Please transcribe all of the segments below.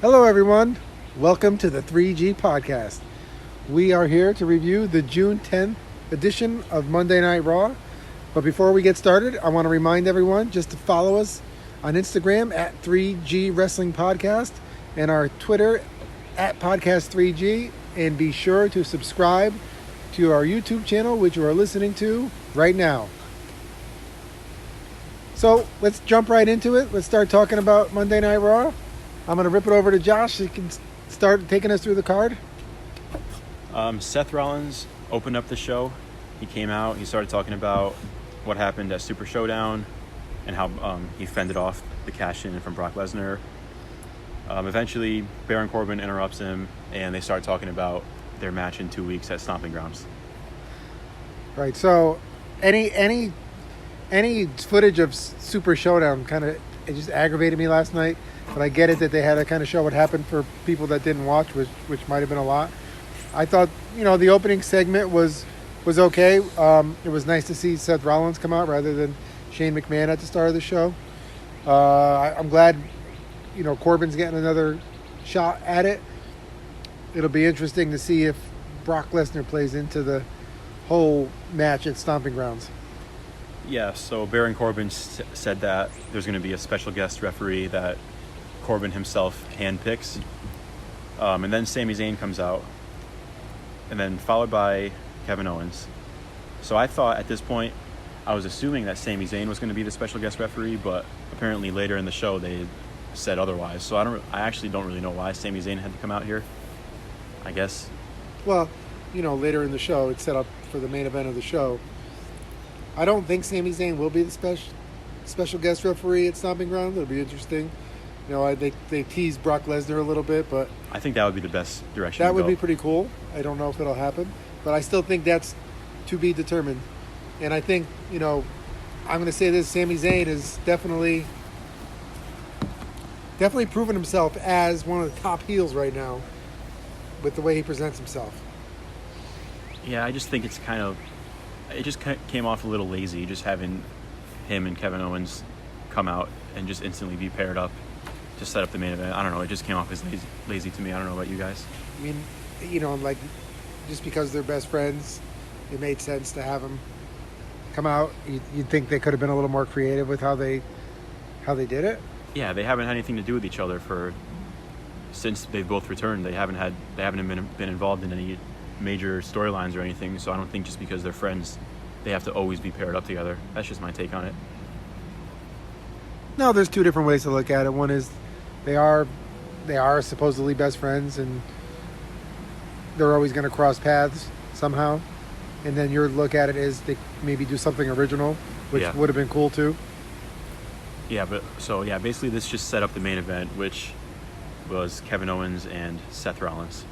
Hello, everyone. Welcome to the 3G podcast. We are here to review the June 10th edition of Monday Night Raw. But before we get started, I want to remind everyone just to follow us on Instagram at 3G Wrestling Podcast and our Twitter at Podcast 3G. And be sure to subscribe to our YouTube channel, which you are listening to right now. So let's jump right into it. Let's start talking about Monday Night Raw. I'm going to rip it over to Josh so he can start taking us through the card. Seth Rollins opened up the show. He came out. He started talking about what happened at Super Showdown and how he fended off the cash-in from Brock Lesnar. Eventually, Baron Corbin interrupts him, and they start talking about their match in 2 weeks at Stomping Grounds. Right. So, any footage of Super Showdown it just aggravated me last night. But I get it that they had to kind of show what happened for people that didn't watch, which might have been a lot. I thought, the opening segment was okay. It was nice to see Seth Rollins come out rather than Shane McMahon at the start of the show. I'm glad, Corbin's getting another shot at it. It'll be interesting to see if Brock Lesnar plays into the whole match at Stomping Grounds. Yeah, so Baron Corbin said that there's going to be a special guest referee that Corbin himself handpicks. And then Sami Zayn comes out. And then followed by Kevin Owens. So I thought at this point, I was assuming that Sami Zayn was going to be the special guest referee, but apparently later in the show they said otherwise. So I actually don't really know why Sami Zayn had to come out here, I guess. Well, later in the show, it's set up for the main event of the show. I don't think Sami Zayn will be the special guest referee at Stomping Grounds. It'll be interesting. They tease Brock Lesnar a little bit, but I think that would be the best direction. That would be pretty cool. I don't know if it'll happen, but I still think that's to be determined. And I think, I'm going to say this: Sami Zayn is definitely proven himself as one of the top heels right now with the way he presents himself. Yeah, I just think it just came off a little lazy, just having him and Kevin Owens come out and just instantly be paired up to set up the main event. I don't know, it just came off as lazy to me. I don't know about you guys. I mean, just because they're best friends, it made sense to have them come out. You'd think they could have been a little more creative with how they did it. Yeah, they haven't had anything to do with each other since they've both returned. They haven't been involved in any major storylines or anything, so I don't think just because they're friends they have to always be paired up together. That's just my take on it. No, there's two different ways to look at it. One is they are supposedly best friends and they're always going to cross paths somehow. And then your look at it is they maybe do something original, which would have been cool too. Yeah, basically this just set up the main event, which was Kevin Owens and Seth Rollins.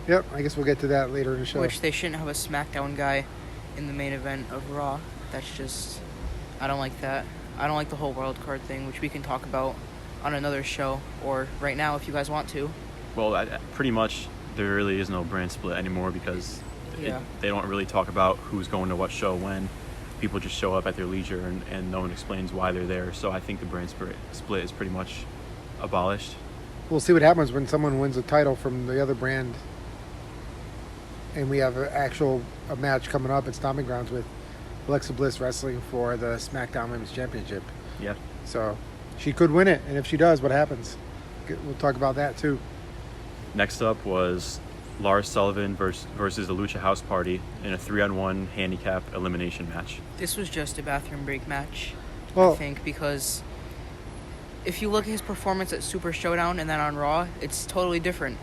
Yep, I guess we'll get to that later in the show. Which they shouldn't have a SmackDown guy in the main event of Raw. That's just, I don't like that. I don't like the whole wild card thing, which we can talk about on another show or right now if you guys want to. Well, pretty much there really is no brand split anymore because they don't really talk about who's going to what show when. People just show up at their leisure and no one explains why they're there. So I think the brand split is pretty much abolished. We'll see what happens when someone wins a title from the other brand and we have a match coming up at Stomping Grounds with Alexa Bliss wrestling for the SmackDown Women's Championship. Yeah. So she could win it, and if she does, what happens? We'll talk about that too. Next up was Lars Sullivan versus the Lucha House Party in a 3-on-1 handicap elimination match. This was just a bathroom break match, I think, because if you look at his performance at Super Showdown and then on Raw, it's totally different.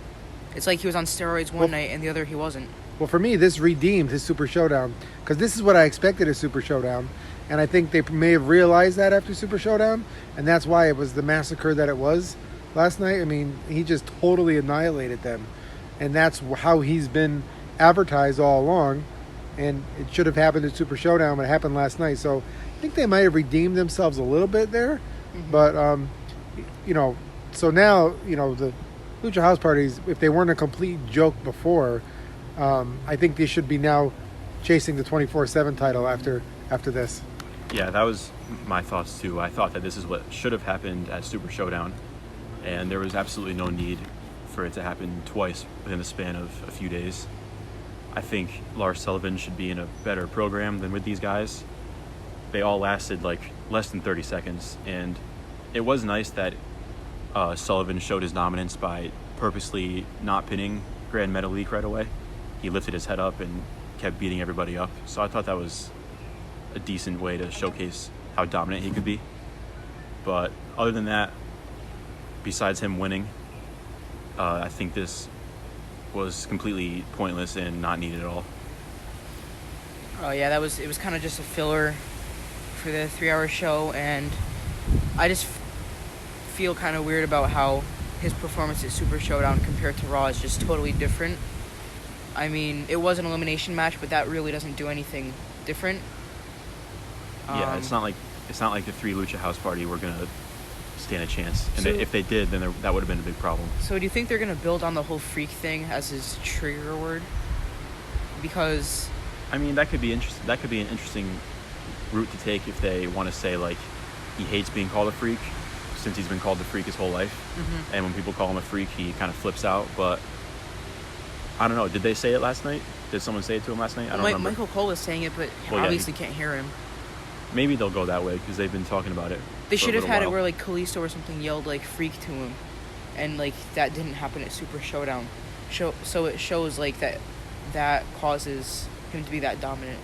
It's like he was on steroids one night and the other he wasn't. Well, for me, this redeemed his Super Showdown because this is what I expected at Super Showdown, and I think they may have realized that after Super Showdown, and that's why it was the massacre that it was last night. I mean, he just totally annihilated them, and that's how he's been advertised all along, and it should have happened at Super Showdown, but it happened last night. So I think they might have redeemed themselves a little bit there, but so now the Lucha House Parties, if they weren't a complete joke before, I think they should be now chasing the 24/7 title after this. Yeah, that was my thoughts too. I thought that this is what should have happened at Super Showdown, and there was absolutely no need for it to happen twice within the span of a few days. I think Lars Sullivan should be in a better program than with these guys. They all lasted like less than 30 seconds, and it was nice that Sullivan showed his dominance by purposely not pinning Grand Metalik right away. He lifted his head up and kept beating everybody up. So I thought that was a decent way to showcase how dominant he could be. But other than that, besides him winning, I think this was completely pointless and not needed at all. Oh yeah, it was kind of just a filler for the 3-hour show, and I just feel kind of weird about how his performance at Super Showdown compared to Raw is just totally different. I mean, it was an elimination match, but that really doesn't do anything different. Yeah, it's not like the 3 Lucha House Party were gonna stand a chance, and So- if they did, then that would have been a big problem. So do you think they're going to build on the whole freak thing as his trigger word? Because I mean, that could be interesting. That could be an interesting route to take if they want to say like he hates being called a freak, since he's been called the freak his whole life, and when people call him a freak, he kind of flips out. But I don't know. Did they say it last night? Did someone say it to him last night? I don't remember. Michael Cole was saying it, but Well, yeah, obviously can't hear him. Maybe they'll go that way because they've been talking about it. They for a should have little had it while. where like Kalisto or something yelled like freak to him, and like that didn't happen at Super Showdown. So it shows like that causes him to be that dominant.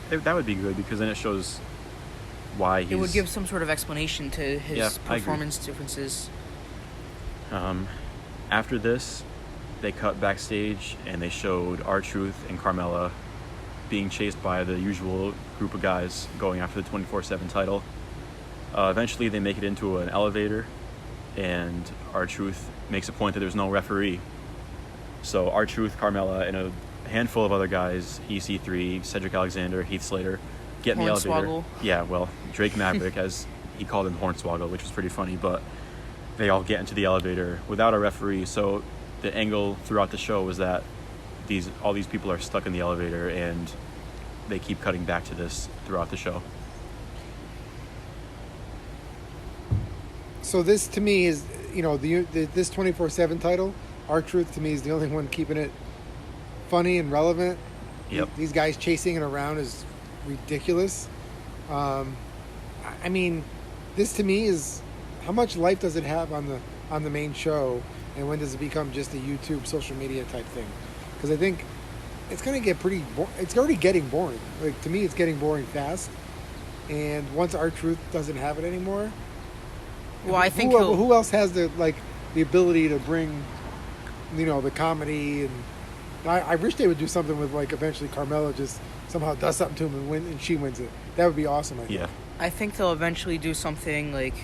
That would be good because then it shows why he's. It would give some sort of explanation to his Yeah, I agree. performance differences. After this, they cut backstage and they showed R-Truth and Carmella being chased by the usual group of guys going after the 24/7 title. Eventually, they make it into an elevator, and R-Truth makes a point that there's no referee. So R-Truth, Carmella, and a handful of other guys, EC3, Cedric Alexander, Heath Slater, get in the elevator. Hornswoggle. Yeah, well, Drake Maverick, as he called him, Hornswoggle, which was pretty funny, but they all get into the elevator without a referee. So the angle throughout the show was that all these people are stuck in the elevator, and they keep cutting back to this throughout the show. So this to me is, this 24/7 title, R-Truth to me is the only one keeping it funny and relevant. Yep. These guys chasing it around is ridiculous. I mean, this to me is, how much life does it have on the main show, and when does it become just a YouTube social media type thing? Because I think it's going to get pretty it's already getting boring. Like, to me, it's getting boring fast. And once R-Truth doesn't have it anymore, Well, I think who else has the ability to bring, the comedy? And I wish they would do something with, like, eventually Carmella just somehow does something to him and she wins it. That would be awesome. I think. Yeah. I think they'll eventually do something like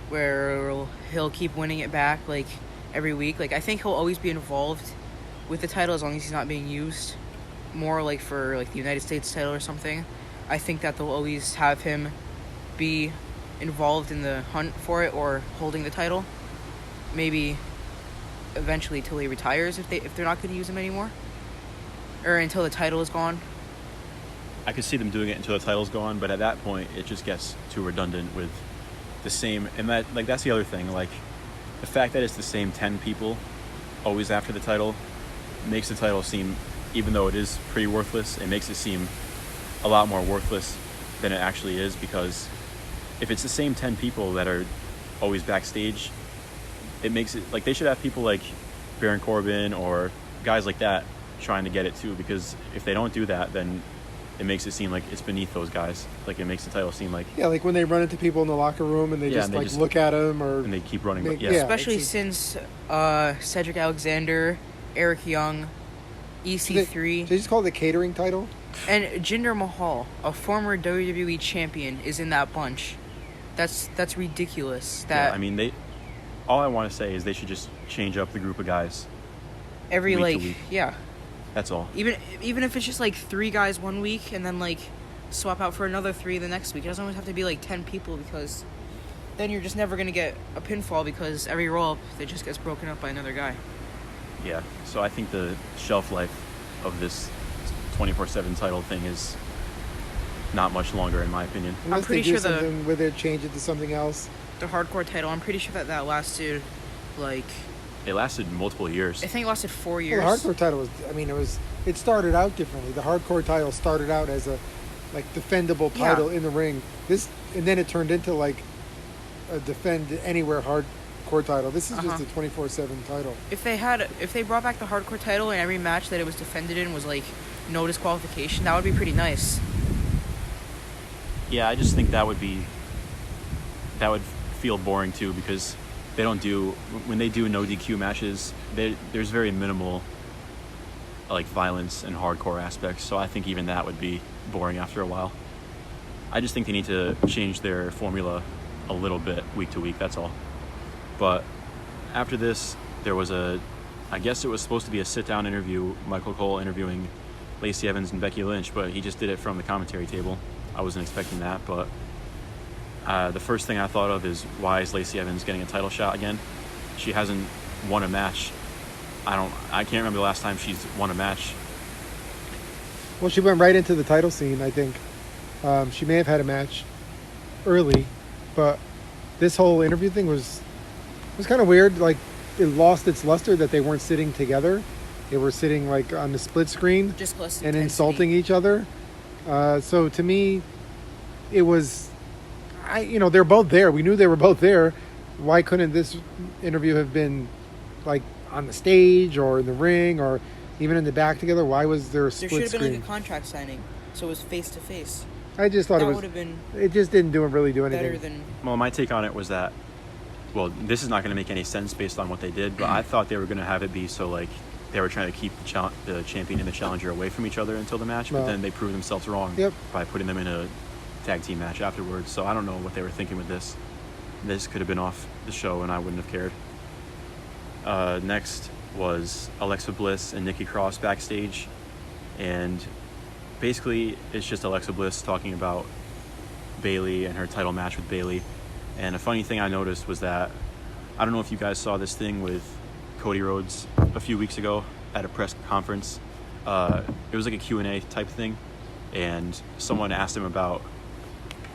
where he'll keep winning it back like every week. Like, I think he'll always be involved with the title as long as he's not being used more like for like the United States title or something. I think that they'll always have him be involved in the hunt for it or holding the title. Maybe eventually till he retires if they're not going to use him anymore, or until the title is gone. I could see them doing it until the title's gone, but at that point, it just gets too redundant with the same. And that's the other thing. Like, the fact that it's the same 10 people always after the title makes the title seem, even though it is pretty worthless, it makes it seem a lot more worthless than it actually is. Because if it's the same 10 people that are always backstage, it makes it like they should have people like Baron Corbin or guys like that trying to get it too. Because if they don't do that, then it makes it seem like it's beneath those guys. Like, it makes the title seem like... Yeah, like when they run into people in the locker room and they look at them, or... And they keep running. Yeah. Especially since Cedric Alexander, Eric Young, EC3... They just call it the catering title? And Jinder Mahal, a former WWE champion, is in that bunch. That's ridiculous. Yeah, I mean, all I want to say is they should just change up the group of guys. Every, week to week. yeah. That's all. Even if it's just, 3 guys one week and then, swap out for another 3 the next week. It doesn't always have to be, 10 people, because then you're just never going to get a pinfall, because every roll-up, it just gets broken up by another guy. Yeah, so I think the shelf life of this 24/7 title thing is not much longer, in my opinion. Unless pretty they do sure something with it, change it to something else. The hardcore title, I'm pretty sure that lasted, It lasted multiple years. I think it lasted 4 years. Well, the hardcore title was. I mean, it started out differently. The hardcore title started out as a like defendable title in the ring. And then it turned into like a defend anywhere hardcore title. This is just a 24/7 title. If they brought back the hardcore title and every match that it was defended in was like no disqualification, that would be pretty nice. Yeah, I just think that would feel boring too, because when they do no DQ matches, there's very minimal like violence and hardcore aspects. So I think even that would be boring after a while. I just think they need to change their formula a little bit week to week. That's all. But after this, there was I guess it was supposed to be a sit-down interview, Michael Cole interviewing Lacey Evans and Becky Lynch, but he just did it from the commentary table. I wasn't expecting that, but the first thing I thought of is, why is Lacey Evans getting a title shot again? She hasn't won a match. I can't remember the last time she's won a match. Well, she went right into the title scene, I think. She may have had a match early, but this whole interview thing was kind of weird. Like, it lost its luster that they weren't sitting together. They were sitting like on the split screen Just less and intensity. insulting each other. So to me, it was, they're both there. We knew they were both there. Why couldn't this interview have been like on the stage or in the ring or even in the back together? Why was there a split There should have screen? been like a contract signing, so it was face to face. I just thought That it would have been It just didn't really do anything. better than. Well, my take on it was that, well, this is not going to make any sense based on what they did, but I thought they were going to have it be so like they were trying to keep the champion and the challenger away from each other until the match, but No. then they proved themselves wrong by putting them in a tag team match afterwards. So I don't know what they were thinking with this. This could have been off the show and I wouldn't have cared. Next was Alexa Bliss and Nikki Cross backstage, and basically it's just Alexa Bliss talking about Bayley and her title match with Bayley. And a funny thing I noticed was that, I don't know if you guys saw this thing with Cody Rhodes a few weeks ago at a press conference. It was like a Q&A type thing, and someone asked him about,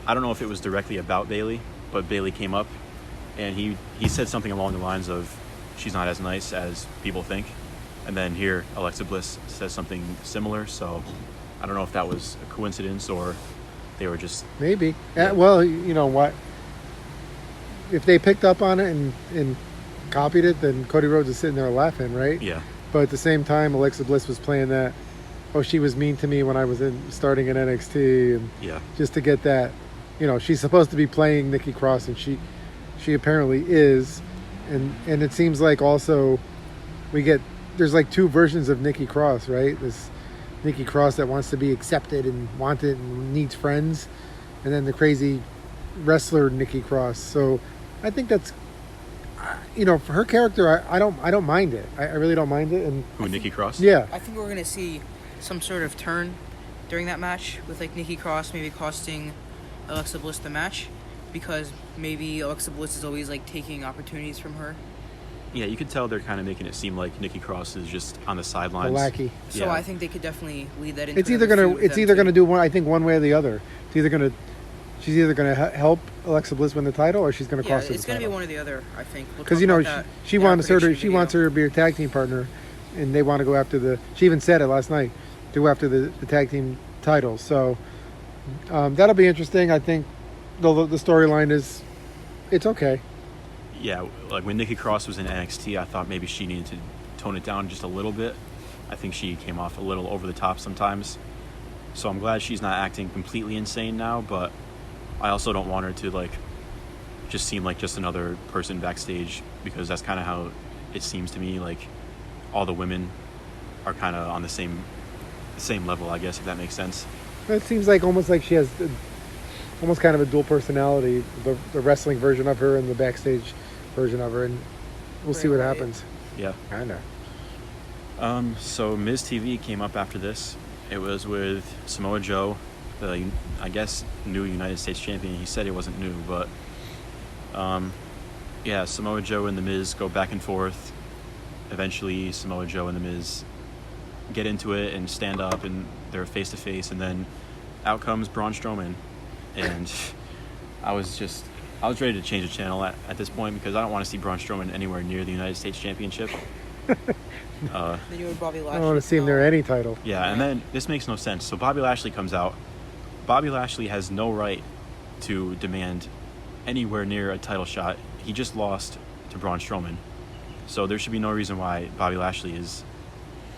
I don't know if it was directly about Bayley, but Bayley came up and he said something along the lines of, she's not as nice as people think. And then here Alexa Bliss says something similar, so I don't know if that was a coincidence or they were just... Maybe. Well, you know what? If they picked up on it and copied it, then Cody Rhodes is sitting there laughing, right? Yeah. But at the same time, Alexa Bliss was playing that, she was mean to me when I was starting in NXT, and just to get that, she's supposed to be playing Nikki Cross, and she apparently is, and it seems like also there's like two versions of Nikki Cross, right? This Nikki Cross that wants to be accepted and wanted and needs friends, and then the crazy wrestler Nikki Cross. So I think that's, for her character, I don't mind it. I really don't mind it. And Who, Nikki Cross? Yeah. I think we're gonna see some sort of turn during that match with like Nikki Cross maybe costing Alexa Bliss the match, because maybe Alexa Bliss is always like taking opportunities from her. Yeah, you could tell they're kind of making it seem like Nikki Cross is just on the sidelines. A lackey. So I think they could definitely lead that into. It's either gonna do one. I think one way or the other. She's either gonna help Alexa Bliss win the title, or she's gonna cost her. It's gonna be one or the other, I think. Because she wants her to be her tag team partner, and they want to go after she even said it last night, to go after the tag team titles. So that'll be interesting. I think the storyline is, it's okay. Yeah, like when Nikki Cross was in NXT, I thought maybe she needed to tone it down just a little bit. I think she came off a little over the top sometimes. So I'm glad she's not acting completely insane now, but I also don't want her to just seem like just another person backstage, because that's kind of how it seems to me. Like all the women are kind of on the same level, I guess, if that makes sense. It seems like almost like she has almost kind of a dual personality, the wrestling version of her and the backstage version of her, and we'll see what happens. Yeah. I know. So Miz TV came up after this. It was with Samoa Joe, the, I guess, new United States champion. He said he wasn't new, but Samoa Joe and The Miz go back and forth. Eventually, Samoa Joe and The Miz get into it and stand up, and they're face to face, and then out comes Braun Strowman. And I I was ready to change the channel at this point because I don't want to see Braun Strowman anywhere near the United States Championship. Then you and Bobby I Lashley. don't want to see him near any title. Yeah, and then this makes no sense. So Bobby Lashley comes out. Bobby Lashley has no right to demand anywhere near a title shot. He just lost to Braun Strowman. So there should be no reason why Bobby Lashley is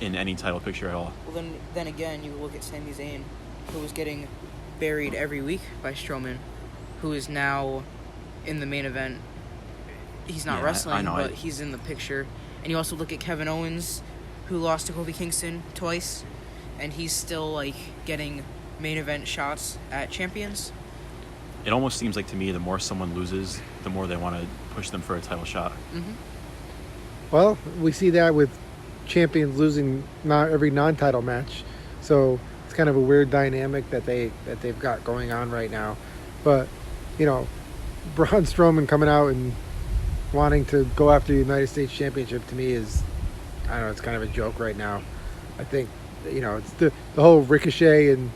in any title picture at all. Well, then again, you look at Sami Zayn, who was getting buried every week by Strowman, who is now in the main event. He's not Yeah, wrestling, I know. but he's in the picture. And you also look at Kevin Owens, who lost to Kofi Kingston twice, and he's still like getting main event shots at champions. It almost seems like to me the more someone loses, the more they want to push them for a title shot. Mm-hmm. Well, we see that with champions losing not every non-title match, so it's kind of a weird dynamic that they've got going on right now. But you know, Braun Strowman coming out and wanting to go after the United States Championship to me is, I don't know, it's kind of a joke right now. I think, you know, it's the whole Ricochet and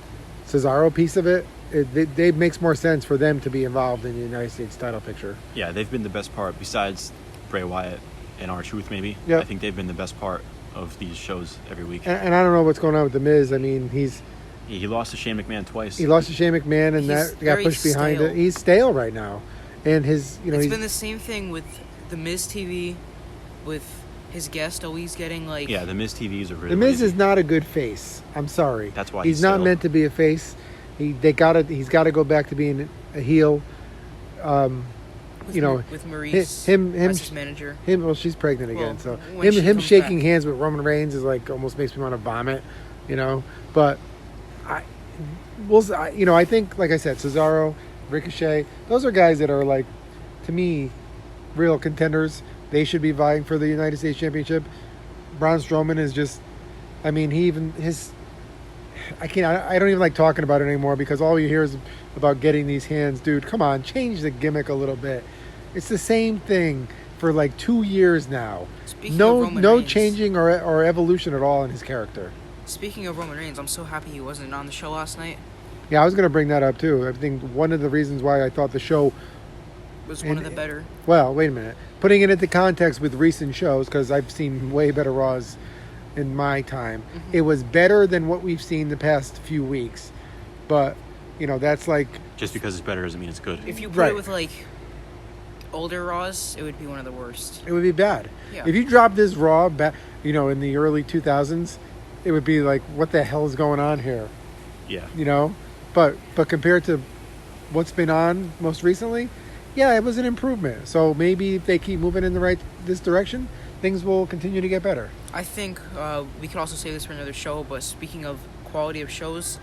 Cesaro piece of it. It makes more sense for them to be involved in the United States title picture. Yeah, they've been the best part besides Bray Wyatt and R-Truth maybe. Yep. I think they've been the best part of these shows every week. And I don't know what's going on with The Miz. I mean, He lost to Shane McMahon twice. he lost to Shane McMahon, and He's that got very pushed behind stale. it. He's stale right now, and his, you know, It's he's, been the same thing with the Miz TV, with his guest always getting like. Yeah, the Miz TVs are really The Miz lazy. is not a good face. I'm sorry. That's why he's he's not stale. meant to be a face. He's got to go back to being a heel. With, you know, with Maurice, him as his manager. Well, she's pregnant again, Well, so when she him comes shaking back. hands with Roman Reigns is like almost makes me want to vomit, you know. But I think, like I said, Cesaro, Ricochet, those are guys that are like, to me, real contenders. They should be vying for the United States Championship. Braun Strowman is just, I mean, I don't even like talking about it anymore because all you hear is about getting these hands. Dude, come on, change the gimmick a little bit. It's the same thing for like 2 years now. Speaking of Roman No Reigns, changing or evolution at all in his character. Speaking of Roman Reigns, I'm so happy he wasn't on the show last night. Yeah, I was going to bring that up too. I think one of the reasons why I thought the show Was one of the better. Well, wait a minute. Putting it into context with recent shows, because I've seen way better Raws in my time. Mm-hmm. It was better than what we've seen the past few weeks. But, you know, that's like... Just because it's better doesn't mean it's good. If you put Right. it with like older Raws, it would be one of the worst. It would be bad. Yeah. If you dropped this Raw back, you know, in the early 2000s, it would be like, what the hell is going on here? Yeah. You know? But compared to what's been on most recently, yeah, it was an improvement. So maybe if they keep moving in this direction, things will continue to get better. I think we could also save this for another show, but speaking of quality of shows,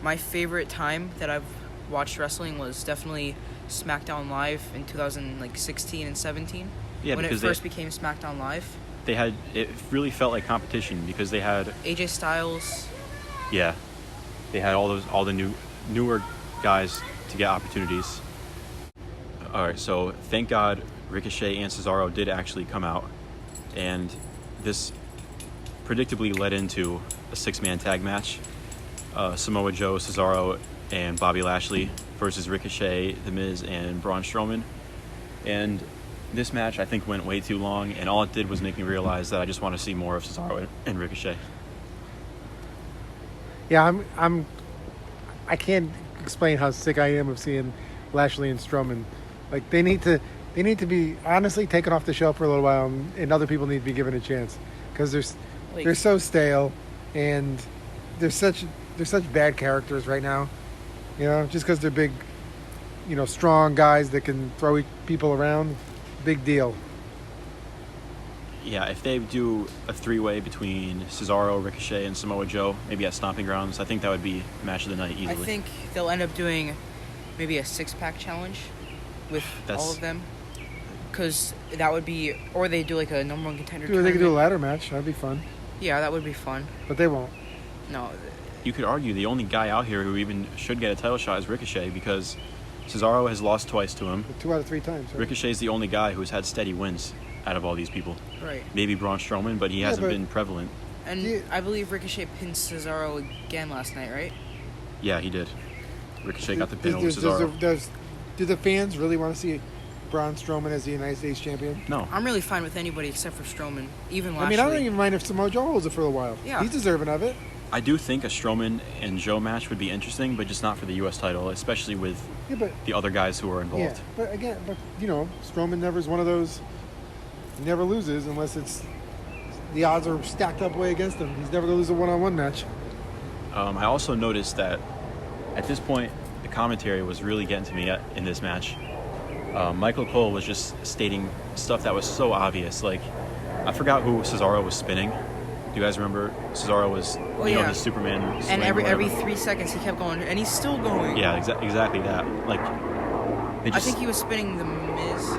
my favorite time that I've watched wrestling was definitely SmackDown Live in 2016 and 17. Yeah, when it because first became SmackDown Live. it really felt like competition because they had, AJ Styles. yeah, they had all the newer guys to get opportunities. All right, so thank God Ricochet and Cesaro did actually come out, and this predictably led into a 6-man tag match. Samoa Joe, Cesaro, and Bobby Lashley versus Ricochet, The Miz, and Braun Strowman. And this match, I think, went way too long, and all it did was make me realize that I just want to see more of Cesaro and Ricochet. Yeah, I can't explain how sick I am of seeing Lashley and Strowman. Like, they need to be honestly taken off the shelf for a little while, and other people need to be given a chance because they're so stale, and they're such bad characters right now. You know, just because they're big, you know, strong guys that can throw people around, big deal. Yeah, if they do a 3-way between Cesaro, Ricochet, and Samoa Joe, maybe at Stomping Grounds, I think that would be match of the night easily. I think they'll end up doing maybe a 6-pack challenge with all of them. Because that would be... Or they do like a number one contender They could tournament. do a ladder match. That'd be fun. Yeah, that would be fun. But they won't. No. You could argue the only guy out here who even should get a title shot is Ricochet because Cesaro has lost twice to him. 2 out of 3 times. Right? Ricochet's the only guy who's had steady wins out of all these people. Right. Maybe Braun Strowman, but he hasn't been prevalent. And Yeah. I believe Ricochet pinned Cesaro again last night, right? Yeah, he did. Ricochet got the pin over Cesaro. Do the fans really want to see Braun Strowman as the United States champion? No. I'm really fine with anybody except for Strowman. Even Lashley. I mean, I don't even mind if Samoa Joe holds it for a while. Yeah. He's deserving of it. I do think a Strowman and Joe match would be interesting, but just not for the U.S. title, especially with Yeah, but the other guys who are involved. yeah, but Strowman never is one of those. He never loses unless it's the odds are stacked up way against him. He's never going to lose a one-on-one match. I also noticed that at this point, the commentary was really getting to me in this match. Michael Cole was just stating stuff that was so obvious. Like, I forgot who Cesaro was spinning. Do you guys remember? Cesaro was, his Superman. And every 3 seconds he kept going, and he's still going. Yeah, exactly that. Like, I think he was spinning the Miz.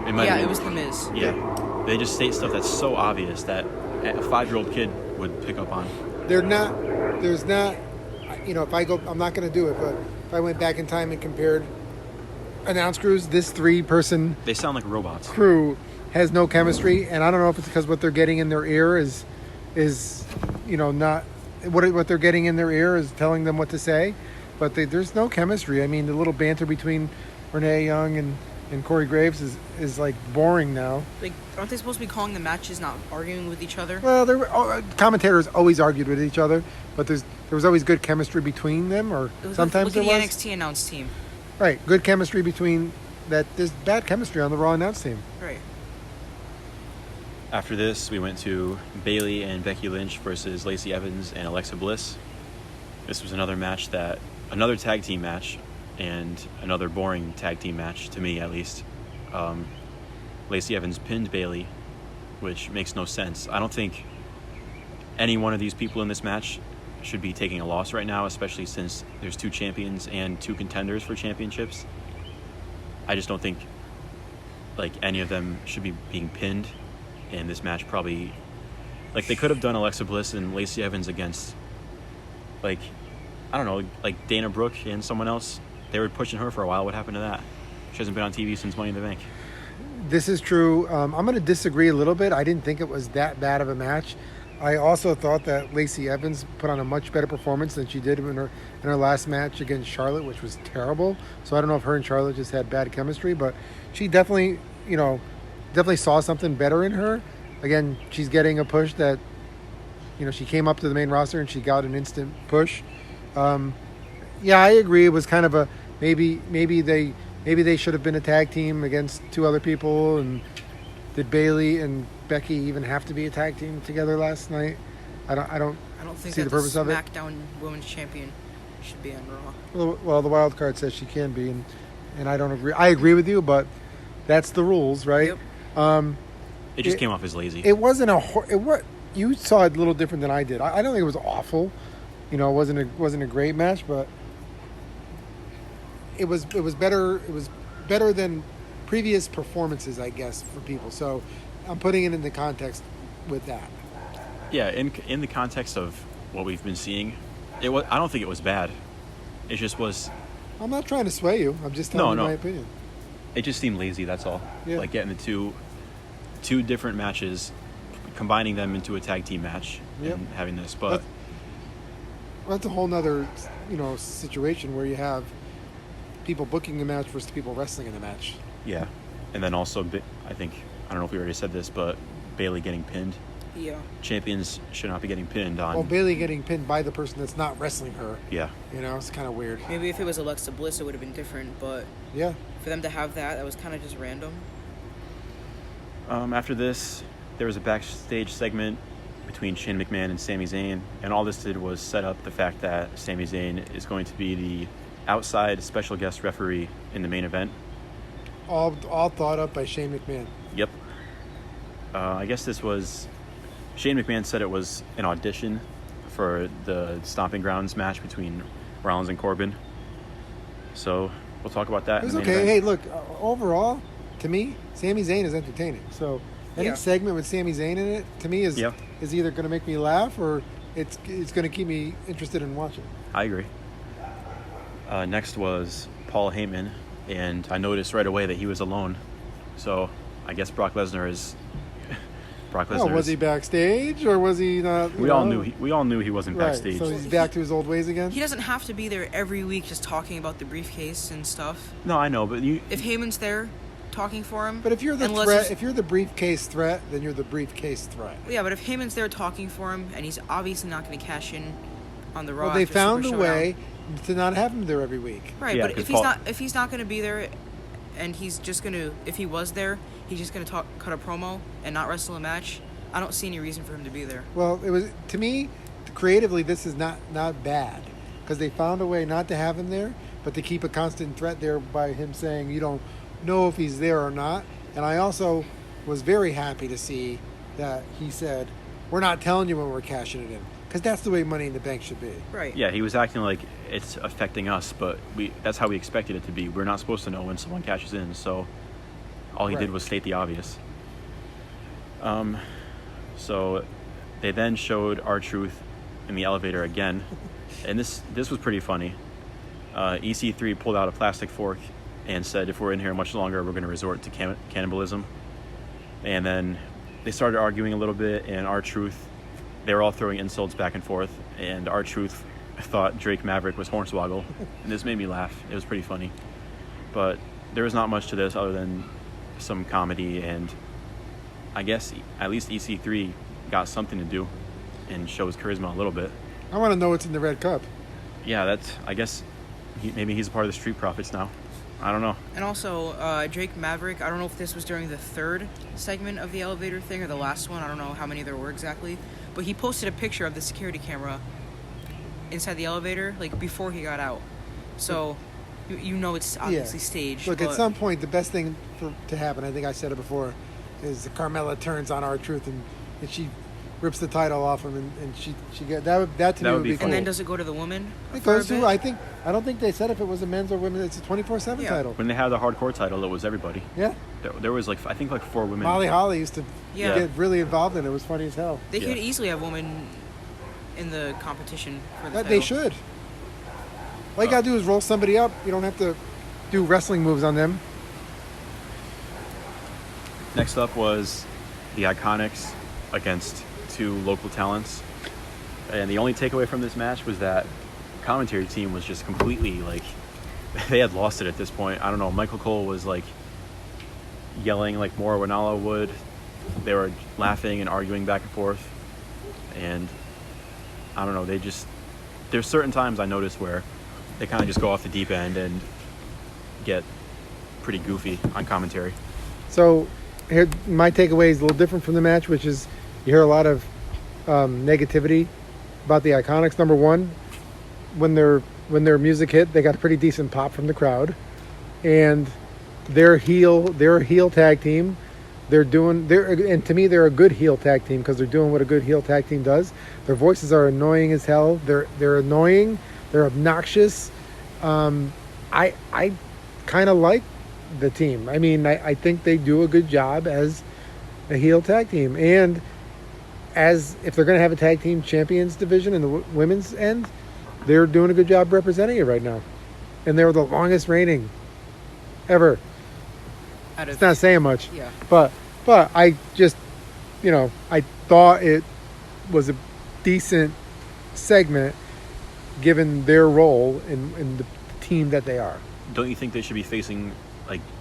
It was the Miz. Yeah, they just state stuff that's so obvious that a 5-year-old kid would pick up on. There's not. If I go, I'm not going to do it. But if I went back in time and compared announce crews, this 3-person They sound like robots. crew has no chemistry, and I don't know if it's because what they're getting in their ear is not what they're getting in their ear is telling them what to say, but there's no chemistry. I mean, the little banter between Renee Young and Corey Graves is like boring now. Like, aren't they supposed to be calling the matches, not arguing with each other? Well, commentators always argued with each other, but there was always good chemistry between them, or sometimes look there at was. the NXT announce team. Right, good chemistry between that. There's bad chemistry on the Raw announce team. Right. After this, we went to Bayley and Becky Lynch versus Lacey Evans and Alexa Bliss. This was another tag team match, and another boring tag team match, to me at least. Lacey Evans pinned Bayley, which makes no sense. I don't think any one of these people in this match should be taking a loss right now, especially since there's 2 champions and 2 contenders for championships. I just don't think any of them should be being pinned. And this match probably, they could have done Alexa Bliss and Lacey Evans against, I don't know, Dana Brooke and someone else. They were pushing her for a while. What happened to that? She hasn't been on TV since Money in the Bank. This is true. I'm going to disagree a little bit. I didn't think it was that bad of a match. I also thought that Lacey Evans put on a much better performance than she did in her last match against Charlotte, which was terrible. So I don't know if her and Charlotte just had bad chemistry, but she definitely saw something better in her. Again, she's getting a push that, she came up to the main roster and she got an instant push. Yeah, I agree. It was kind of a maybe they should have been a tag team against 2 other people. And did Bayley and Becky even have to be a tag team together last night? I don't think see that the purpose of it. SmackDown Women's Champion should be on Raw. Well, the wild card says she can be, and I don't agree. I agree with you, but that's the rules, right? Yep. It just came off as lazy. It wasn't you saw it a little different than I did. I don't think it was awful. It wasn't a great match, but it was better. It was better than previous performances, I guess, for people. So I'm putting it in the context with that. Yeah, in the context of what we've been seeing, I don't think it was bad. It just was. I'm not trying to sway you. I'm just telling you my opinion. It just seemed lazy. That's all. Yeah. Getting the two different matches, combining them into a tag team match, and having this. But that's a whole nother, situation where you have people booking the match versus people wrestling in the match. Yeah, and then also I don't know if we already said this, but Bayley getting pinned. Yeah. Champions should not be getting pinned on. Well, Bayley getting pinned by the person that's not wrestling her. Yeah. It's kind of weird. Maybe if it was Alexa Bliss, it would have been different, but yeah, for them to have that was kind of just random. After this, there was a backstage segment between Shane McMahon and Sami Zayn, and all this did was set up the fact that Sami Zayn is going to be the outside special guest referee in the main event. All thought up by Shane McMahon. Yep. I guess this was... Shane McMahon said it was an audition for the Stomping Grounds match between Rollins and Corbin. So we'll talk about that. It was in the main okay. event. Hey, look, overall, to me, Sami Zayn is entertaining. So any segment with Sami Zayn in it, to me, is either going to make me laugh or it's going to keep me interested in watching. I agree. Next was Paul Heyman, and I noticed right away that he was alone. So I guess Brock Lesnar is Brock Oh, Lesnar. was he backstage or was he not? We all knew he wasn't Right, backstage. so he's back to his old ways again. He doesn't have to be there every week just talking about the briefcase and stuff. No, I know, but If Heyman's there talking for him... But if you're the and threat, Lesnar's- if you're the briefcase threat, then you're the briefcase threat. Yeah, but if Heyman's there talking for him, and he's obviously not going to cash in on the Raw Well, they after found a Super way Showdown. to not have him there every week. Right, Yeah, but 'cause if he's not going to be there, and he's just going to... If he was there, he's just going to cut a promo and not wrestle a match, I don't see any reason for him to be there. Well, it was to me creatively. This is not bad because they found a way not to have him there, but to keep a constant threat there by him saying you don't know if he's there or not. And I also was very happy to see that he said, "We're not telling you when we're cashing it in," because that's the way Money in the Bank should be. Right. yeah, he was acting like it's affecting us, but that's how we expected it to be. We're not supposed to know when someone cashes in, so all he Right. did was state the obvious. So they then showed R-Truth in the elevator again, and this was pretty funny. EC3 pulled out a plastic fork and said, if we're in here much longer, we're going to resort to cannibalism. And then they started arguing a little bit, and R-Truth, they were all throwing insults back and forth, and R-Truth thought Drake Maverick was Hornswoggle, and this made me laugh. It was pretty funny. But there was not much to this other than some comedy, and I guess at least EC3 got something to do and show his charisma a little bit. I want to know what's in the red cup. Yeah, I guess maybe he's a part of the Street Profits now. I don't know. And also, Drake Maverick, I don't know if this was during the third segment of the elevator thing or the last one. I don't know how many there were exactly. But he posted a picture of the security camera inside the elevator, like, before he got out. So, you know it's obviously staged. Look, but at some point, the best thing to happen, I think I said it before, is Carmella turns on R-Truth and she rips the title off him, and she get that to me would be cool. And then does it go to the woman? It for a goes to, bit? I don't think they said if it was a men's or women. It's a 24/7 Yeah. title. When they had the hardcore title, it was everybody. Yeah. There was I think 4 women. Molly Holly used to Yeah. get really involved in it. It was funny as hell. They Yeah. could easily have women in the competition for the title. They should. All you gotta do is roll somebody up. You don't have to do wrestling moves on them. Next up was the Iconics against 2 local talents. And the only takeaway from this match was that the commentary team was just completely, they had lost it at this point. I don't know, Michael Cole was, yelling like Mauro Ranallo would. They were laughing and arguing back and forth. And, I don't know, there's certain times I notice where they kind of just go off the deep end and get pretty goofy on commentary. So, here my takeaway is a little different from the match, which is you hear a lot of negativity about the Iconics. Number one, when their music hit, they got a pretty decent pop from the crowd, and they're a heel tag team. And to me, they're a good heel tag team because they're doing what a good heel tag team does. Their voices are annoying as hell. They're annoying. They're obnoxious. I kind of like the team. I mean, I think they do a good job as a heel tag team. And if they're going to have a tag team champions division in the women's end, they're doing a good job representing it right now. And they're the longest reigning ever. It's not saying much. Yeah. But I just, I thought it was a decent segment given their role in the team that they are. Don't you think they should be facing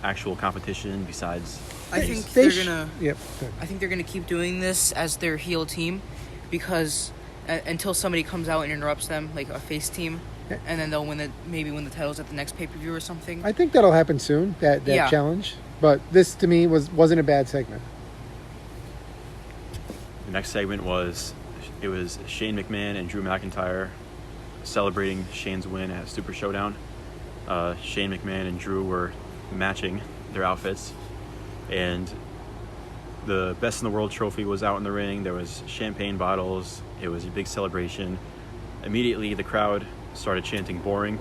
actual competition besides? I think They they're sh- gonna. Yep. I think they're gonna keep doing this as their heel team, because until somebody comes out and interrupts them, like a face team, and then they'll maybe win the titles at the next pay-per-view or something. I think that'll happen soon. That Yeah. challenge. But this to me wasn't a bad segment. The next segment was Shane McMahon and Drew McIntyre celebrating Shane's win at Super Showdown. Shane McMahon and Drew were matching their outfits, and the Best in the World trophy was out in the ring. There was champagne bottles. It was a big celebration. Immediately, the crowd started chanting "boring,"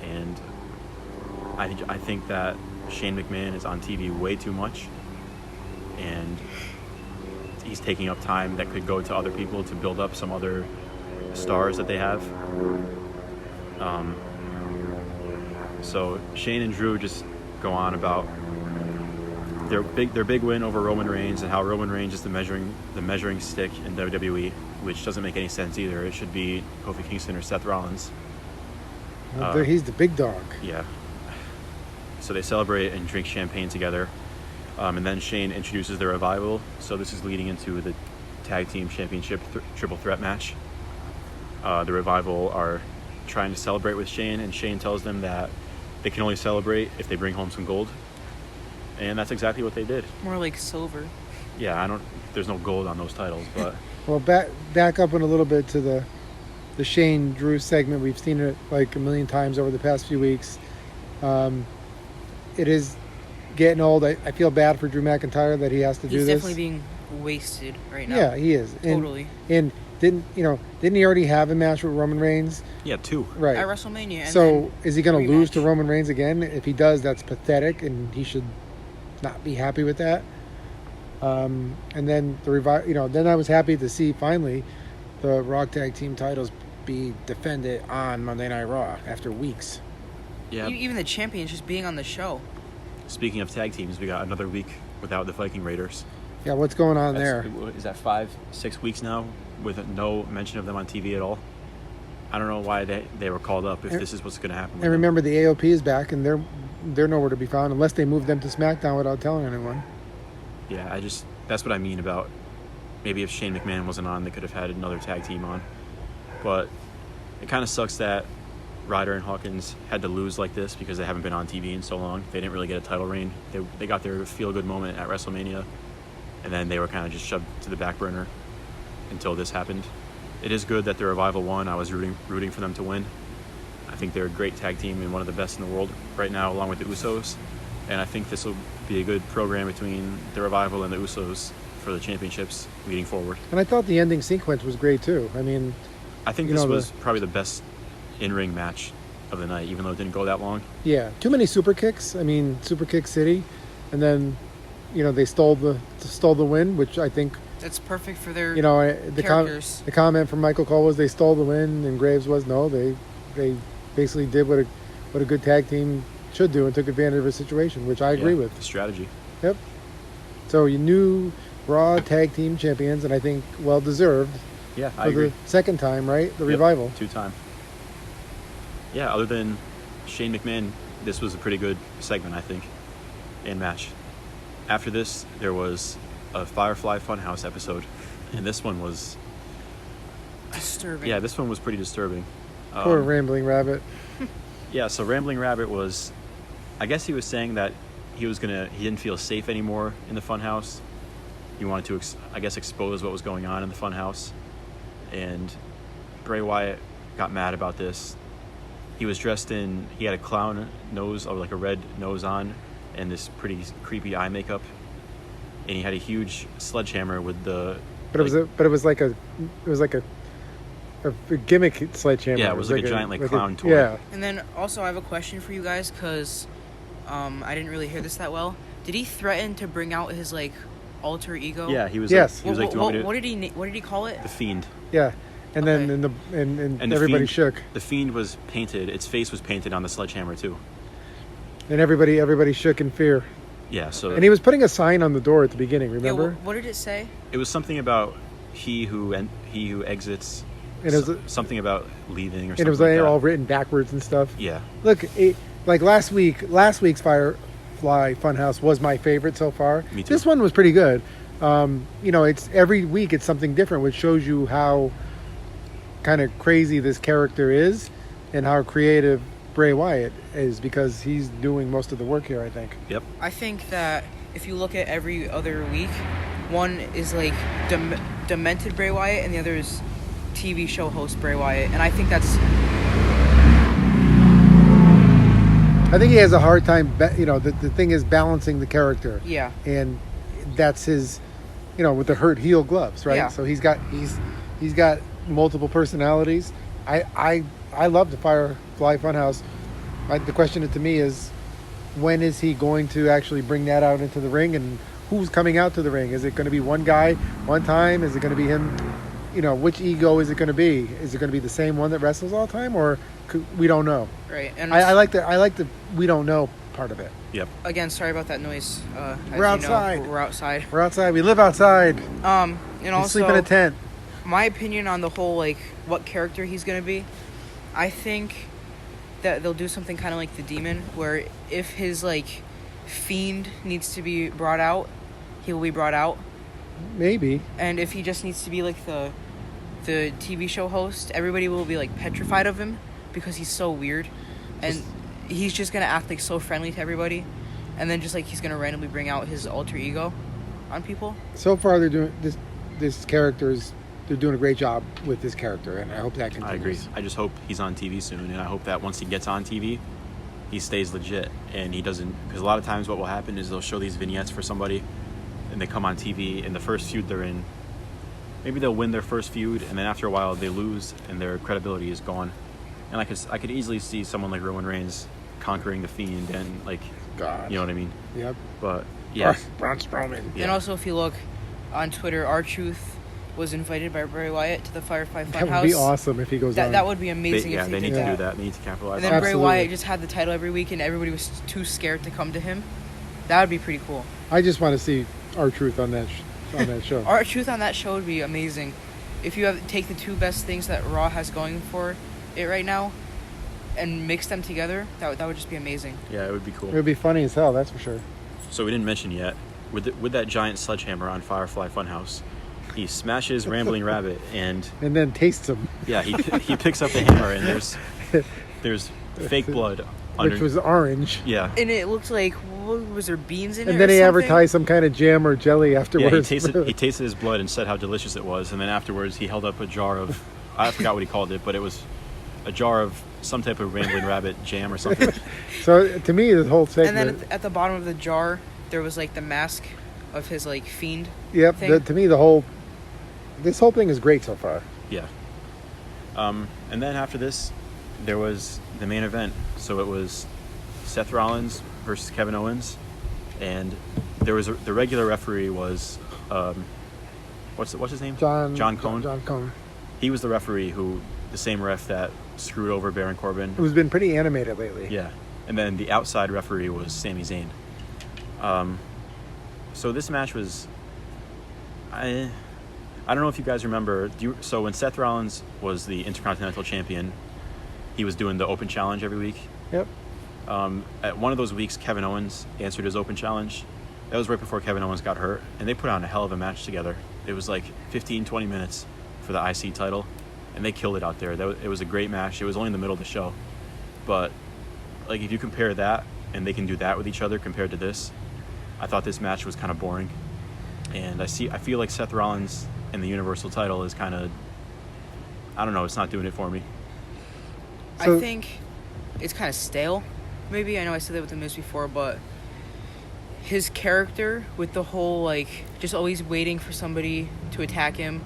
and I think that Shane McMahon is on TV way too much, and he's taking up time that could go to other people to build up some other stars that they have. So Shane and Drew just go on about their big win over Roman Reigns, and how Roman Reigns is the measuring stick in WWE, which doesn't make any sense either. It should be Kofi Kingston or Seth Rollins. Well, he's the big dog. Yeah. So they celebrate and drink champagne together, and then Shane introduces the Revival. So this is leading into the Tag Team Championship triple threat match. The Revival are trying to celebrate with Shane, and Shane tells them that they can only celebrate if they bring home some gold. And that's exactly what they did. More like silver. Yeah, there's no gold on those titles, but Well, back up in a little bit to the Shane Drew segment. We've seen it like a million times over the past few weeks. It is getting old. I feel bad for Drew McIntyre that he has to do He's this. definitely being wasted right now. Yeah, he is. Totally. And didn't he already have a match with Roman Reigns? yeah, 2. Right. At WrestleMania. And So then is he going to lose to rematch. Roman Reigns again? If he does, that's pathetic, and he should not be happy with that. And then then I was happy to see finally the Raw Tag Team titles be defended on Monday Night Raw after weeks. Yeah. Even the champions just being on the show. Speaking of tag teams, we got another week without the Viking Raiders. Yeah, what's going on there? Is that 5-6 weeks now with no mention of them on TV at all? I don't know why they were called up if this is what's going to happen. And remember, the AOP is back, and they're nowhere to be found unless they move them to SmackDown without telling anyone. Yeah, that's what I mean about maybe if Shane McMahon wasn't on, they could have had another tag team on. But it kind of sucks that Ryder and Hawkins had to lose like this because they haven't been on TV in so long. They didn't really get a title reign. They got their feel-good moment at WrestleMania, and then they were kind of just shoved to the back burner until this happened. It is good that the Revival won. I was rooting for them to win. I think they're a great tag team and one of the best in the world right now, along with the Usos. And I think this will be a good program between the Revival and the Usos for the championships leading forward. And I thought the ending sequence was great too. I mean, I think this was probably the best in-ring match of the night, even though it didn't go that long. yeah, too many super kicks. I mean, super kick city, and then they stole the win, which I think That's perfect for their the characters. the comment from Michael Cole was they stole the win, and Graves was no, they basically did what a good tag team should do and took advantage of a situation, which I agree with. The strategy. Yep. So you knew Raw tag team champions, and I think well deserved. Yeah, For I agree. the second time, right? The Yep, Revival. 2-time. Yeah, other than Shane McMahon, this was a pretty good segment, I think, and match. After this, there was a Firefly Funhouse episode, and this one was... Disturbing. Yeah, this one was pretty disturbing. Poor Rambling Rabbit. Yeah, so Rambling Rabbit was... I guess he was saying that he didn't feel safe anymore in the Funhouse. He wanted to, expose what was going on in the Funhouse. And Bray Wyatt got mad about this. He was dressed he had a clown nose, or like a red nose on, and this pretty creepy eye makeup. And he had a huge sledgehammer with the... But it was like a gimmick sledgehammer. Yeah, it was like a giant clown toy. Yeah. And then also I have a question for you guys because I didn't really hear this that well. Did he threaten to bring out his alter ego? Yeah, he was. Yes. He was like, "Do you want me to?" What did he call it? The Fiend. Yeah. And Okay. then And the everybody Fiend, shook. The Fiend was painted. Its face was painted on the sledgehammer too. And everybody shook in fear. Yeah. So. And he was putting a sign on the door at the beginning, Yeah, remember? what did it say? It was something about he who exits. And it was something about leaving or and something. it was like that. all written backwards and stuff. Yeah. Look, like last week's Firefly Funhouse was my favorite so far. Me too. This one was pretty good. It's every week it's something different, which shows you how kind of crazy this character is and how creative Bray Wyatt is, because he's doing most of the work here, I think. Yep. I think that if you look at every other week, one is like demented Bray Wyatt and the other is TV show host Bray Wyatt, and I think that's... I think he has a hard time, the thing is balancing the character. Yeah. And that's his, with the hurt heel gloves, right? Yeah. So he's got multiple personalities. I love the Firefly Funhouse. The question to me is, when is he going to actually bring that out into the ring, and who's coming out to the ring? Is it going to be one guy one time? Is it going to be him? Which ego is it going to be? Is it going to be the same one that wrestles all the time, or we don't know? Right. And I like the we don't know part of it. Yep. Again, sorry about that noise. As We're outside. We're outside. We're outside. We live outside. And We also, sleep in a tent. my opinion on the whole, like, what character he's gonna be, I think that they'll do something kind of like the Demon, where if his, like, fiend needs to be brought out, he will be brought out. Maybe. And if he just needs to be, like, the TV show host, everybody will be, like, petrified of him because he's so weird. And he's just gonna act, like, so friendly to everybody. And then just, like, he's gonna randomly bring out his alter ego on people. So far, they're doing this character's. They're doing a great job with this character, and I hope that continues. I agree. I just hope he's on TV soon, and I hope that once he gets on TV, he stays legit, and he doesn't... Because a lot of times what will happen is they'll show these vignettes for somebody, and they come on TV, and the first feud they're in, maybe they'll win their first feud, and then after a while they lose, and their credibility is gone. And I could easily see someone like Roman Reigns conquering the Fiend, and, like... God. You know what I mean? Yep. But, yeah. Braun Strowman. Yeah. And also, if you look on Twitter, R-Truth was invited by Bray Wyatt to the Firefly Funhouse. That would be awesome if he goes on. That would be amazing They if need did to that. do that. They need to capitalize And on then it. Bray Absolutely. Wyatt just had the title every week, and everybody was too scared to come to him. That would be pretty cool. I just want to see R-Truth on that show. R-Truth on that show would be amazing. If you take the two best things that Raw has going for it right now and mix them together, that would just be amazing. Yeah, it would be cool. It would be funny as hell, that's for sure. So we didn't mention yet, with that giant sledgehammer on Firefly Funhouse, he smashes Rambling Rabbit, and then tastes him. yeah, he picks up the hammer, and there's fake blood under. Which was orange. Yeah. And it looked like, was there beans in it? And then or he something? advertised some kind of jam or jelly Yeah, afterwards. he tasted his blood and said how delicious it was, and then afterwards he held up a jar of, I forgot what he called it, but it was a jar of some type of Rambling Rabbit jam or something. So to me, this whole And segment. then at the bottom of the jar, there was like the mask of his like fiend. Yep. thing. To me, this whole thing is great so far. Yeah. And then after this, there was the main event. So it was Seth Rollins versus Kevin Owens, and there was the regular referee was what's his name? John Cone. John Cone. He was the referee the same ref that screwed over Baron Corbin. Who's been pretty animated lately. Yeah. And then the outside referee was Sami Zayn. So this match was, I don't know if you guys remember. So when Seth Rollins was the Intercontinental Champion, he was doing the open challenge every week. Yep. At one of those weeks, Kevin Owens answered his open challenge. That was right before Kevin Owens got hurt, and they put on a hell of a match together. It was like 15, 20 minutes for the IC title, and they killed it out there. It was a great match. It was only in the middle of the show. But like if you compare that, and they can do that with each other compared to this, I thought this match was kind of boring. And I feel like Seth Rollins and the Universal title is kind of, I don't know, it's not doing it for me. So- I think it's kind of stale. Maybe I know I said that with the Miz before, but his character with the whole like just always waiting for somebody to attack him,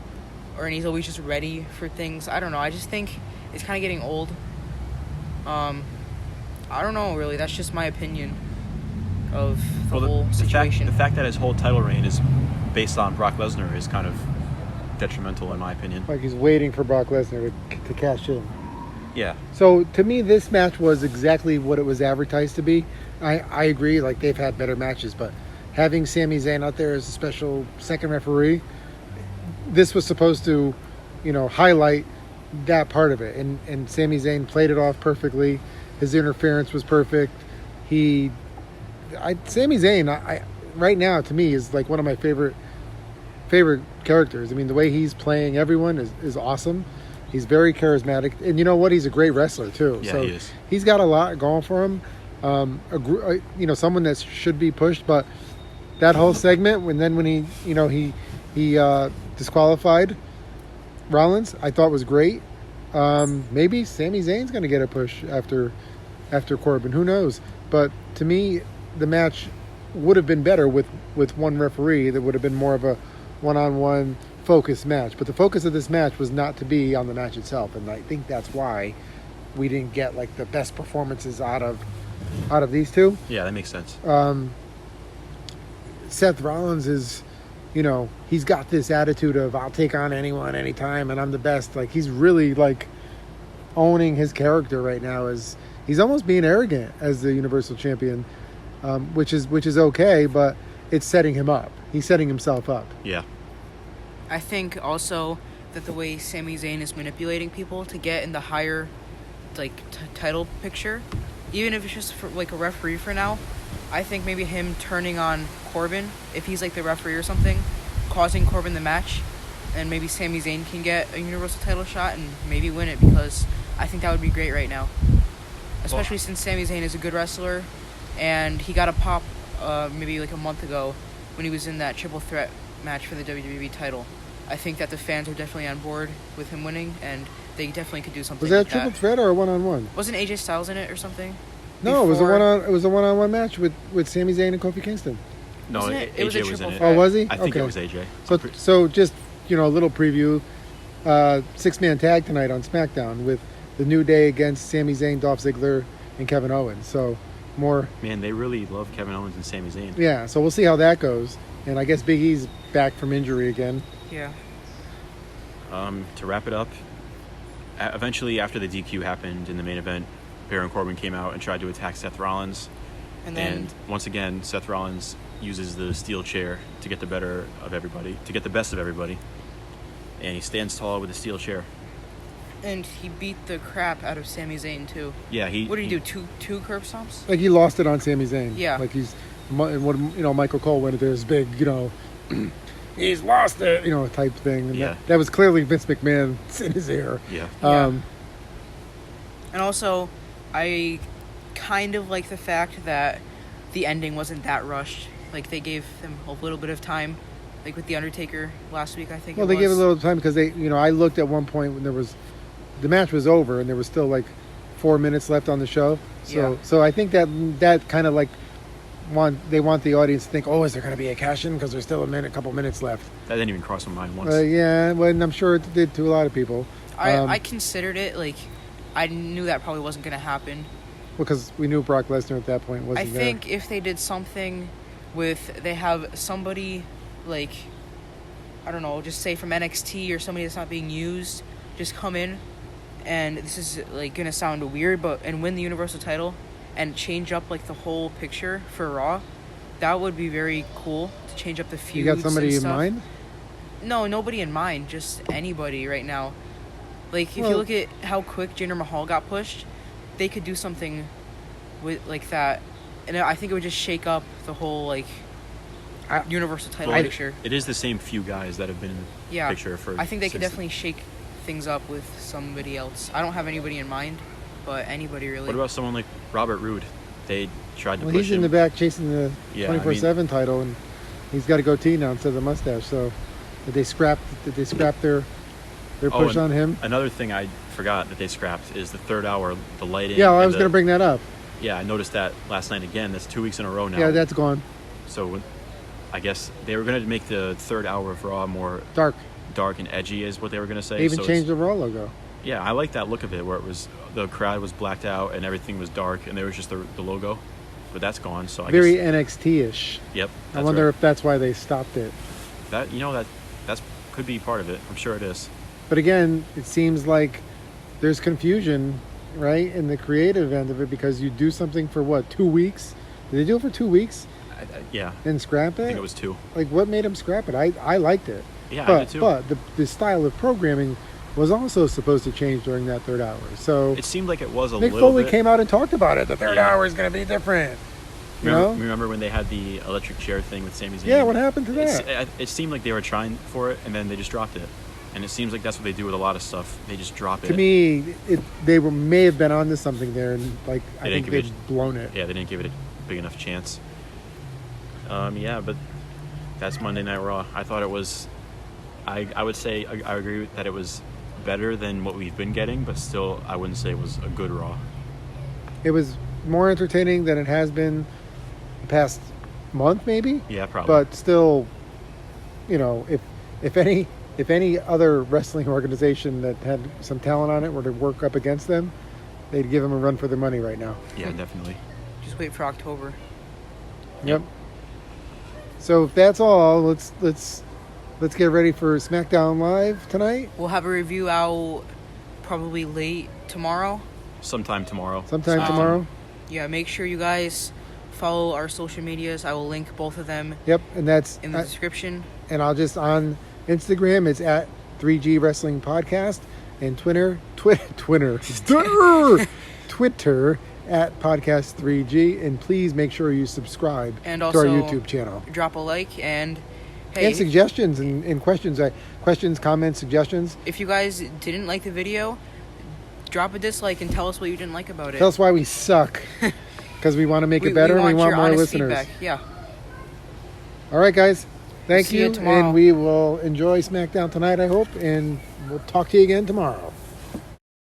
and he's always just ready for things. I don't know. I just think it's kind of getting old. I don't know really. That's just my opinion of the whole situation. The fact that his whole title reign is based on Brock Lesnar is kind of detrimental in my opinion. Like he's waiting for Brock Lesnar to cash in. Yeah. So to me, this match was exactly what it was advertised to be. I agree. Like they've had better matches, but having Sami Zayn out there as a special second referee, this was supposed to, highlight that part of it. And Sami Zayn played it off perfectly. His interference was perfect. Sami Zayn, right now to me is like one of my favorite characters. I mean, the way he's playing everyone is awesome. He's very charismatic, and you know what? He's a great wrestler too. Yeah, so he is. He's got a lot going for him. Someone that should be pushed. But that whole segment, when he disqualified Rollins, I thought was great. Maybe Sami Zayn's going to get a push after Corbin. Who knows? But to me, the match would have been better with one referee. That would have been more of a one-on-one focused match. But the focus of this match was not to be on the match itself, and I think that's why we didn't get like the best performances out of these two. Yeah, that makes sense. Seth Rollins is, he's got this attitude of I'll take on anyone anytime and I'm the best. Like he's really like owning his character right now as he's almost being arrogant as the Universal Champion, which is okay, but it's setting him up. He's setting himself up. Yeah. I think also that the way Sami Zayn is manipulating people to get in the higher, like, title picture, even if it's just for, like, a referee for now, I think maybe him turning on Corbin, if he's, like, the referee or something, causing Corbin the match, and maybe Sami Zayn can get a Universal title shot and maybe win it, because I think that would be great right now. Especially since Sami Zayn is a good wrestler, and he got a pop maybe like a month ago when he was in that triple threat match for the WWE title. I think that the fans are definitely on board with him winning, and they definitely could do something. Was that like a triple threat or a one-on-one? Wasn't AJ Styles in it or something? No, it was a one-on-one match with Sami Zayn and Kofi Kingston. No, Wasn't it? It was a AJ was in triple it. threat. Oh, was he? I think okay. it was AJ. So just a little preview. 6-man tag tonight on SmackDown with the New Day against Sami Zayn, Dolph Ziggler, and Kevin Owens. So more. Man, they really love Kevin Owens and Sami Zayn. Yeah. So we'll see how that goes. And I guess Big E's back from injury again. Yeah. To wrap it up, eventually after the DQ happened in the main event, Baron Corbin came out and tried to attack Seth Rollins. And once again, Seth Rollins uses the steel chair to get the best of everybody. And he stands tall with the steel chair. And he beat the crap out of Sami Zayn too. Yeah, What did he do? Two curb stomps? Like he lost it on Sami Zayn. Yeah. Like Michael Cole went into his big, he's lost it, type thing. And Yeah. that was clearly Vince McMahon in his ear. Yeah. And also, I kind of like the fact that the ending wasn't that rushed. Like, they gave them a little bit of time, like with The Undertaker last week, I think. Well, they gave it a little time because I looked at one point when the match was over and there was still like 4 minutes left on the show. So I think that kind of like they want the audience to think, oh, is there going to be a cash-in because there's still a couple minutes left. That didn't even cross my mind once. Yeah, well, and I'm sure it did to a lot of people. I considered it, like, I knew that probably wasn't going to happen. Because we knew Brock Lesnar at that point wasn't there. I think if they did something they have somebody, like, I don't know, just say from NXT or somebody that's not being used, just come in, and this is, like, going to sound weird, and win the Universal title and change up, like, the whole picture for Raw, that would be very cool to change up the feuds. You got somebody in mind? No, nobody in mind, just anybody right now. Like, if you look at how quick Jinder Mahal got pushed, they could do something with like that, and I think it would just shake up the whole like Universal title picture. It is the same few guys that have been in the picture for. I think they could definitely shake things up with somebody else. I don't have anybody in mind, but anybody really. What about someone like Robert Roode? They tried to push him. Well, he's in the back chasing the 24/7 title, and he's got a goatee now instead of the mustache. So did they scrap their push on him? Another thing I forgot that they scrapped is the third hour, the lighting. Yeah, I was going to bring that up. Yeah, I noticed that last night again. That's 2 weeks in a row now. Yeah, that's gone. So I guess they were going to make the third hour of Raw more dark and edgy is what they were going to say. They even changed the Raw logo. Yeah, I like that look of it where it was the crowd was blacked out and everything was dark and there was just the logo. But that's gone. So I very guess, NXT-ish. Yep. I wonder if that's why they stopped it. That that's could be part of it. I'm sure it is. But again, it seems like there's confusion, right, in the creative end of it because you do something for what, 2 weeks? Did they do it for 2 weeks? Yeah. And scrap it? I think it was 2. Like, what made them scrap it? I liked it. Yeah, I did too. But the style of programming was also supposed to change during that third hour. So it seemed like it was a Mick little Foley bit. came out and talked about it. The third hour is going to be different. Remember when they had the electric chair thing with Sami Zayn? Yeah, what happened to that? It seemed like they were trying for it, and then they just dropped it. And it seems like that's what they do with a lot of stuff. They just drop it. To me, they may have been onto something there, and I think they've blown it. Yeah, they didn't give it a big enough chance. But that's Monday Night Raw. I thought it was. I would say I agree that it was better than what we've been getting, but still, I wouldn't say it was a good Raw. It was more entertaining than it has been the past month, maybe. Yeah, probably. But still, if any other wrestling organization that had some talent on it were to work up against them, they'd give them a run for their money right now. Yeah, definitely. Just wait for October. Yep. So if that's all, let's get ready for SmackDown Live tonight. We'll have a review out probably late tomorrow. sometime tomorrow. Sometime tomorrow. Yeah, make sure you guys follow our social medias. I will link both of them Yep, and that's in the description. and I'll just on Instagram. It's at 3G Wrestling Podcast, and Twitter at Podcast 3G. And please make sure you subscribe And to also our YouTube channel. Drop a like and hey, And suggestions and questions, questions, comments, suggestions. if you guys didn't like the video, drop a dislike and tell us what you didn't like about it. Tell us why we suck, because we want to make it better and we want your more honest listeners. feedback. Yeah. All right, guys. Thank See you you, tomorrow. and we will enjoy SmackDown tonight, I hope, and we'll talk to you again tomorrow.